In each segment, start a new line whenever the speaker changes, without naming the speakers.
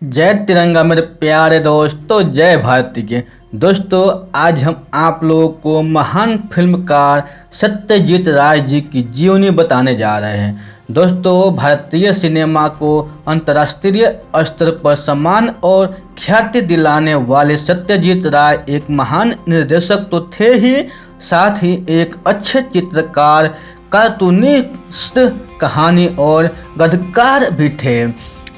जय तिरंगा मेरे प्यारे दोस्तों, जय भारती के दोस्तों। आज हम आप लोगों को महान फिल्मकार सत्यजीत राय जी की जीवनी बताने जा रहे हैं। दोस्तों, भारतीय सिनेमा को अंतर्राष्ट्रीय स्तर पर सम्मान और ख्याति दिलाने वाले सत्यजीत राय एक महान निर्देशक तो थे ही, साथ ही एक अच्छे चित्रकार, कार्टूनिस्ट, कहानी और गद्यकार भी थे।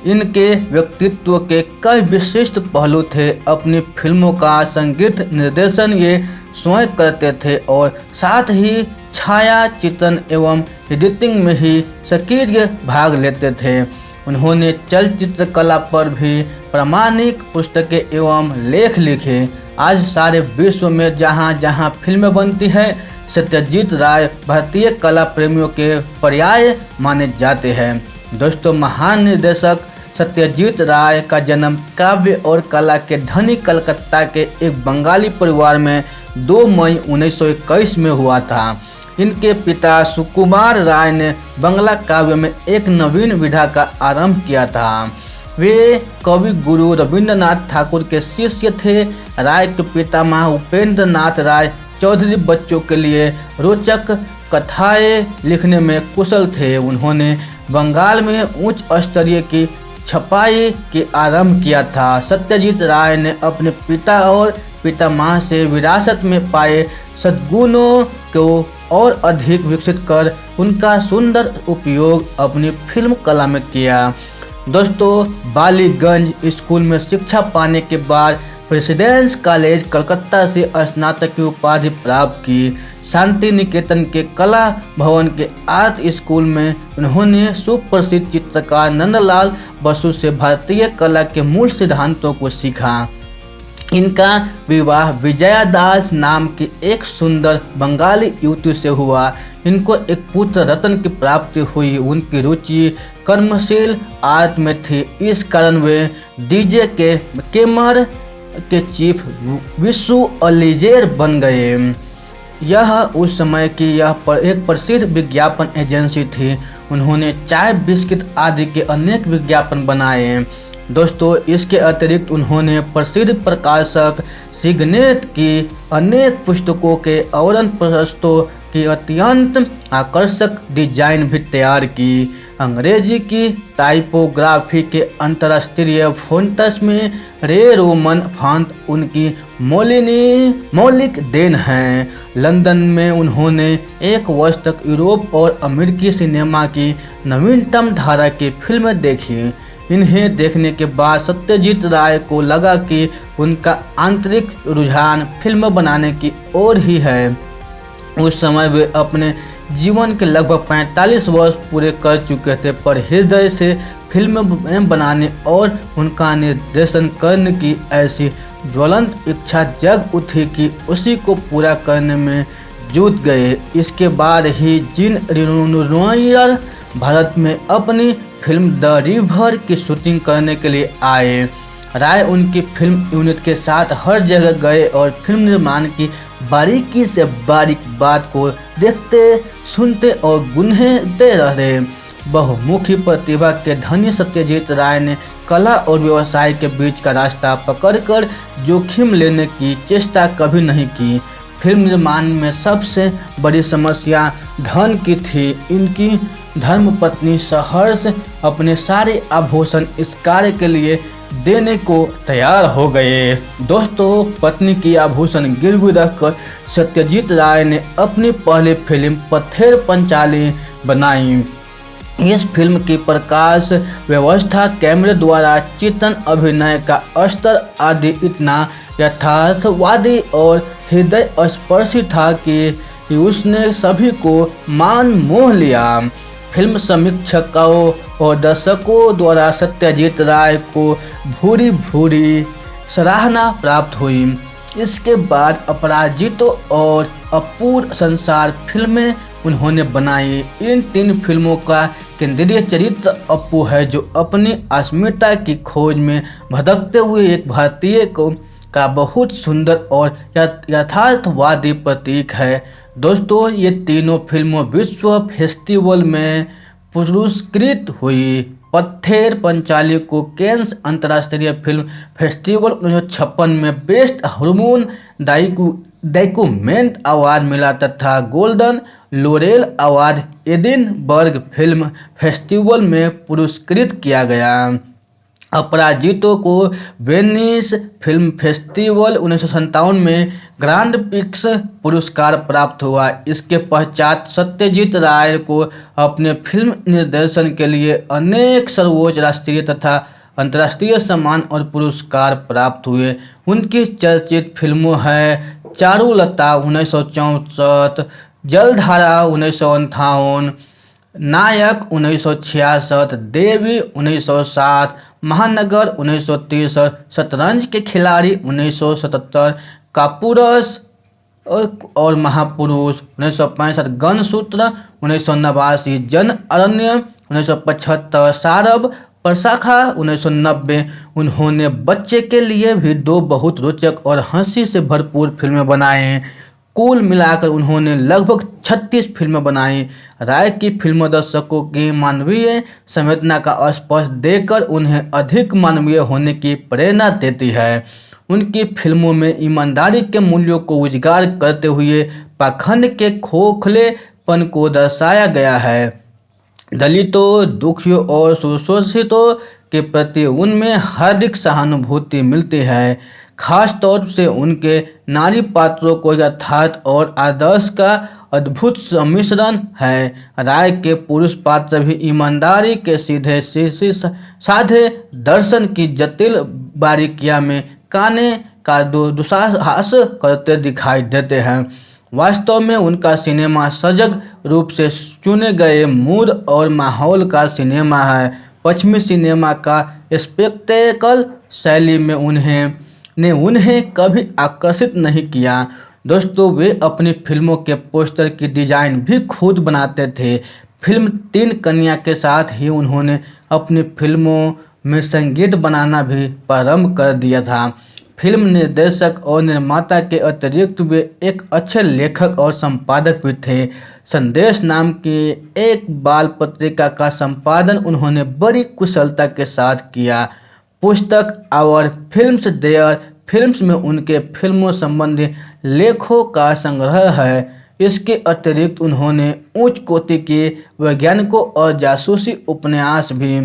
इनके व्यक्तित्व के कई विशिष्ट पहलू थे। अपनी फिल्मों का संगीत निर्देशन ये स्वयं करते थे और साथ ही छाया चित्रण एवं एडिटिंग में ही सक्रिय भाग लेते थे। उन्होंने चलचित्र कला पर भी प्रामाणिक पुस्तकें एवं लेख लिखे। आज सारे विश्व में जहाँ जहाँ फिल्में बनती है, सत्यजीत राय भारतीय कला प्रेमियों के पर्याय माने जाते हैं। दोस्तों, महान निर्देशक सत्यजीत राय का जन्म काव्य और कला के धनी कलकत्ता के एक बंगाली परिवार में 2 मई 1921 में हुआ था। इनके पिता सुकुमार राय ने बंगला काव्य में एक नवीन विधा का आरंभ किया था। वे कवि गुरु रविंद्रनाथ ठाकुर के शिष्य थे। राय के पितामह उपेंद्र नाथ राय चौधरी बच्चों के लिए रोचक कथाएं लिखने में कुशल थे। उन्होंने बंगाल में उच्च स्तरीय की छपाई के आरंभ किया था। सत्यजीत राय ने अपने पिता और पितामह से विरासत में पाए सद्गुणों को और अधिक विकसित कर उनका सुंदर उपयोग अपनी फिल्म कला में किया। दोस्तों, बालीगंज स्कूल में शिक्षा पाने के बाद प्रेसिडेंस कॉलेज कलकत्ता से स्नातक की उपाधि प्राप्त की। शांति निकेतन के कला भवन के आर्ट स्कूल में उन्होंने सुप्रसिद्ध चित्रकार नंदलाल बसु से भारतीय कला के मूल सिद्धांतों को सीखा। इनका विवाह विजया दास नाम की एक सुंदर बंगाली युवती से हुआ। इनको एक पुत्र रतन की प्राप्ति हुई। उनकी रुचि कर्मशील आर्ट में थी, इस कारण वे डीजे के केमर के चीफ विजुअलाइजर बन गए। यह उस समय की एक प्रसिद्ध विज्ञापन एजेंसी थी। उन्होंने चाय, बिस्किट आदि के अनेक विज्ञापन बनाए। दोस्तों, इसके अतिरिक्त उन्होंने प्रसिद्ध प्रकाशक सिग्नेट की अनेक पुस्तकों के आवरण प्रस्तों की अत्यंत आकर्षक डिजाइन भी तैयार की। अंग्रेजी की टाइपोग्राफी के अंतर्राष्ट्रीय फ़ॉन्ट्स में रे रोमन फॉन्ट उनकी मौलिक देन हैं। लंदन में उन्होंने एक वर्ष तक यूरोप और अमेरिकी सिनेमा की नवीनतम धारा की फिल्में देखी। इन्हें देखने के बाद सत्यजीत राय को लगा कि उनका आंतरिक रुझान फिल्म बनाने की ओर ही है। उस समय वे अपने जीवन के लगभग 45 वर्ष पूरे कर चुके थे, पर हृदय से फिल्म बनाने और उनका निर्देशन करने की ऐसी ज्वलंत इच्छा जग उठी कि उसी को पूरा करने में जुट गए। इसके बाद ही जिन रिनोयर भारत में अपनी फिल्म द रिवर की शूटिंग करने के लिए आए। राय उनकी फिल्म यूनिट के साथ हर जगह गए और फिल्म निर्माण की बारीकी से बारीक बात को देखते, सुनते और गुनते रहे। बहुमुखी प्रतिभा के धनी सत्यजीत राय ने कला और व्यवसाय के बीच का रास्ता पकड़कर जोखिम लेने की चेष्टा कभी नहीं की। फिल्म निर्माण में सबसे बड़ी समस्या धन की थी। इनकी धर्मपत्नी सहर्ष अपने सारे आभूषण इस कार्य के लिए देने को तैयार हो गए। दोस्तों, पत्नी की आभूषण गिरवी रखकर सत्यजीत राय ने अपनी पहली फिल्म पथेर पंचाली बनाई। इस फिल्म की प्रकाश व्यवस्था, कैमरे द्वारा चित्रण, अभिनय का स्तर आदि इतना यथार्थवादी और हृदय स्पर्शी था कि उसने सभी को मान मोह लिया। फिल्म समीक्षकों और दर्शकों द्वारा सत्यजीत राय को भूरी भूरी सराहना प्राप्त हुई। इसके बाद अपराजितो और अपूर्व संसार फिल्में उन्होंने बनाई। इन 3 फिल्मों का केंद्रीय चरित्र अप्पू है, जो अपनी अस्मिता की खोज में भटकते हुए एक भारतीय का बहुत सुंदर और यथार्थवादी प्रतीक है। दोस्तों, ये तीनों फिल्मों विश्व फेस्टिवल में पुरस्कृत हुई। पत्थर पंचाली को कैंस अंतर्राष्ट्रीय फिल्म फेस्टिवल 1956 में बेस्ट हार्मोन डॉक्यूमेंट अवार्ड मिला तथा golden lauryl award Edinburgh film festival में पुरस्कृत किया गया। अपराजितो को वेनिस फिल्म फेस्टिवल 1957 में ग्रांड प्रिक्स पुरस्कार प्राप्त हुआ। इसके पश्चात सत्यजीत राय को अपने फिल्म निर्देशन के लिए अनेक सर्वोच्च राष्ट्रीय तथा अंतर्राष्ट्रीय सम्मान और पुरस्कार प्राप्त हुए। उनकी चर्चित फिल्मों हैं चारुलता 1964, जलधारा 1958, नायक 1966, देवी 1960, महानगर 1963, शतरंज के खिलाड़ी 1977, कापुरस और महापुरुष 1965, गनसूत्र 1989, जन अरण्य 1975, सारब प्रशाखा 1990। उन्होंने बच्चे के लिए भी 2 बहुत रोचक और हंसी से भरपूर फिल्में बनाई। कुल मिलाकर उन्होंने लगभग 36 फिल्में बनाई। राय की फिल्में दर्शकों की मानवीय संवेदना का स्पर्श देकर उन्हें अधिक मानवीय होने की प्रेरणा देती है। उनकी फिल्मों में ईमानदारी के मूल्यों को उजागर करते हुए पाखंड के खोखलेपन को दर्शाया गया है। दलितों, दुखियों और शोषितों के प्रति उनमें हार्दिक सहानुभूति मिलती है। खास तौर से उनके नारी पात्रों को यथार्थ और आदर्श का अद्भुत सम्मिश्रण है। राय के पुरुष पात्र भी ईमानदारी के सीधे साधे दर्शन की जटिल बारीकियां में काने का दुस्साहस करते दिखाई देते हैं। वास्तव में उनका सिनेमा सजग रूप से चुने गए मूड और माहौल का सिनेमा है। पश्चिमी सिनेमा का स्पेक्टेकल शैली में उन्हें कभी आकर्षित नहीं किया। दोस्तों, वे अपनी फिल्मों के पोस्टर की डिजाइन भी खुद बनाते थे। फिल्म 3 कन्या के साथ ही उन्होंने अपनी फिल्मों में संगीत बनाना भी प्रारंभ कर दिया था। फिल्म निर्देशक और निर्माता के अतिरिक्त वे एक अच्छे लेखक और संपादक भी थे। संदेश नाम की एक बाल पत्रिका का संपादन उन्होंने बड़ी कुशलता के साथ किया। पुस्तक आवर फिल्म्स देयर फिल्म्स में उनके फिल्मों संबंधी लेखों का संग्रह है। इसके अतिरिक्त उन्होंने उच्च कोटि के वैज्ञानिकों और जासूसी उपन्यास भी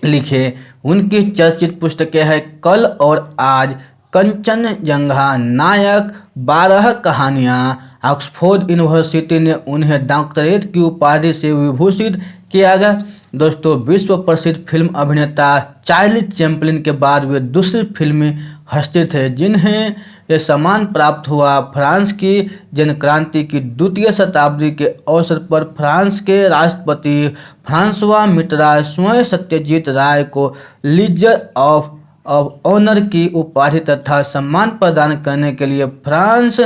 लिखे। उनकी चर्चित पुस्तकें हैं कल और आज, कंचनजंगा, नायक, 12 कहानियाँ। ऑक्सफोर्ड यूनिवर्सिटी ने उन्हें डॉक्टरेट की उपाधि से विभूषित किया गया। दोस्तों, विश्व प्रसिद्ध फिल्म अभिनेता चार्ली चैपलिन के बाद वे दूसरी फिल्मी हस्ती थे जिन्हें यह सम्मान प्राप्त हुआ। फ्रांस की जनक्रांति की 2वीं शताब्दी के अवसर पर फ्रांस के राष्ट्रपति फ्रांसवा मित्रान स्वयं सत्यजीत राय को लीजर ऑफ ऑनर की उपाधि तथा सम्मान प्रदान करने के लिए फ्रांस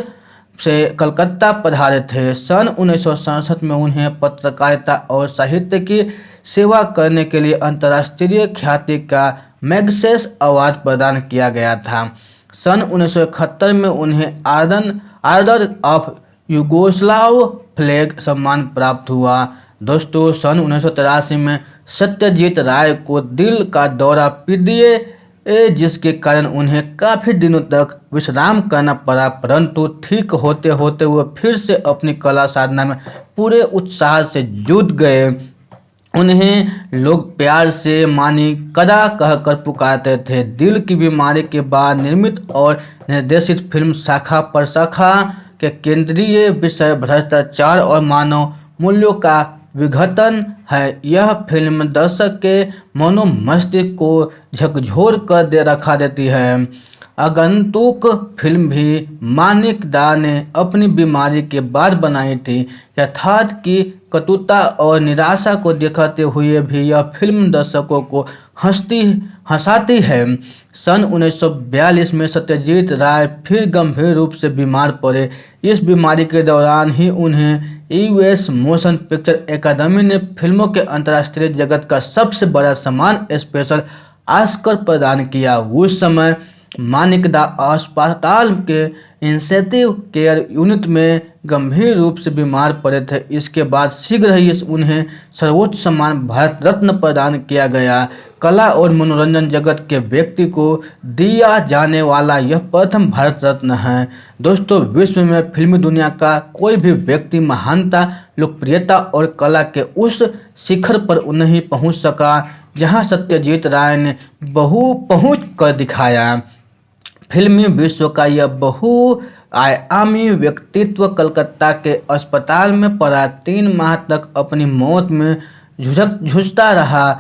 से कलकत्ता पधारे थे। सन 1967 में उन्हें पत्रकारिता और साहित्य की सेवा करने के लिए अंतर्राष्ट्रीय ख्याति का मैग्सेस अवार्ड प्रदान किया गया था। सन 1971 में उन्हें आर्डर ऑफ युगोस्लाव फ्लैग सम्मान प्राप्त हुआ। दोस्तों, सन 1983 में सत्यजीत राय को दिल का दौरा पीड़ित जिसके कारण उन्हें काफ़ी दिनों तक विश्राम करना पड़ा, परंतु ठीक होते होते वो फिर से अपनी कला साधना में पूरे उत्साह से जुट गए। उन्हें लोग प्यार से मानी कदा कहकर पुकारते थे। दिल की बीमारी के बाद निर्मित और निर्देशित फिल्म शाखा प्रशाखा के केंद्रीय विषय भ्रष्टाचार और मानव मूल्यों का विघटन है। यह फिल्म दर्शक के मनोमस्तिष्क को झकझोर कर रखा देती है। आगंतुक फिल्म भी मानिक दा ने अपनी बीमारी के बाद बनाई थी। यथार्थ की कटुता और निराशा को दिखाते हुए भी यह फिल्म दर्शकों को हंसाती है। सन 1942 में सत्यजीत राय फिर गंभीर रूप से बीमार पड़े। इस बीमारी के दौरान ही उन्हें यूएस मोशन पिक्चर एकेडमी ने फिल्मों के अंतर्राष्ट्रीय जगत का सबसे बड़ा सम्मान स्पेशल ऑस्कर प्रदान किया। उस समय मानिकदा अस्पताल के इंटेंसिव केयर यूनिट में गंभीर रूप से बीमार पड़े थे। इसके बाद शीघ्र ही उन्हें सर्वोच्च सम्मान भारत रत्न प्रदान किया गया। कला और मनोरंजन जगत के व्यक्ति को दिया जाने वाला यह प्रथम भारत रत्न है। दोस्तों, विश्व में फिल्मी दुनिया का कोई भी व्यक्ति महानता, लोकप्रियता और कला के उस शिखर पर नहीं पहुंच सका जहां सत्यजीत राय ने पहुंच कर दिखाया। फिल्मी विश्व का यह बहुआयामी व्यक्तित्व कलकत्ता के अस्पताल में पड़ा 3 माह तक अपनी मौत में जूझता रहा।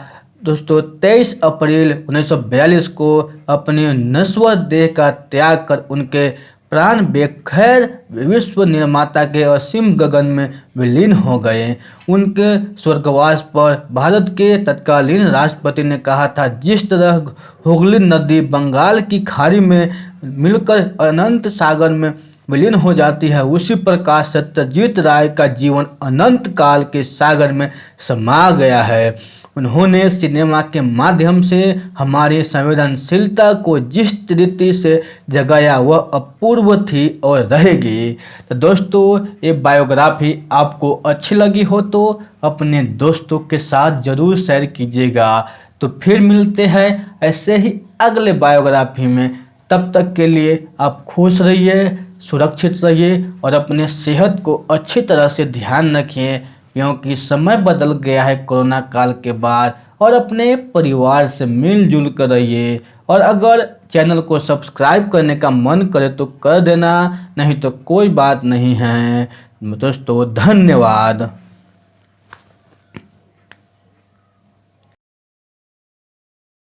दोस्तों, 23 अप्रैल 1942 को अपनी नश्वर देह का त्याग कर उनके प्राण बेखैर विश्व निर्माता के असीम गगन में विलीन हो गए। उनके स्वर्गवास पर भारत के तत्कालीन राष्ट्रपति ने कहा था, जिस तरह हुगली नदी बंगाल की खाड़ी में मिलकर अनंत सागर में विलीन हो जाती है, उसी प्रकार सत्यजीत राय का जीवन अनंत काल के सागर में समा गया है। उन्होंने सिनेमा के माध्यम से हमारी संवेदनशीलता को जिस रीति से जगाया वह अपूर्व थी और रहेगी। तो दोस्तों, ये बायोग्राफी आपको अच्छी लगी हो तो अपने दोस्तों के साथ ज़रूर शेयर कीजिएगा। तो फिर मिलते हैं ऐसे ही अगले बायोग्राफी में। तब तक के लिए आप खुश रहिए, सुरक्षित रहिए और अपने सेहत को अच्छी तरह से ध्यान रखिए, क्योंकि समय बदल गया है कोरोना काल के बाद। और अपने परिवार से मिलजुल कर रहिए। और अगर चैनल को सब्सक्राइब करने का मन करे तो कर देना, नहीं तो कोई बात नहीं है। दोस्तों, धन्यवाद।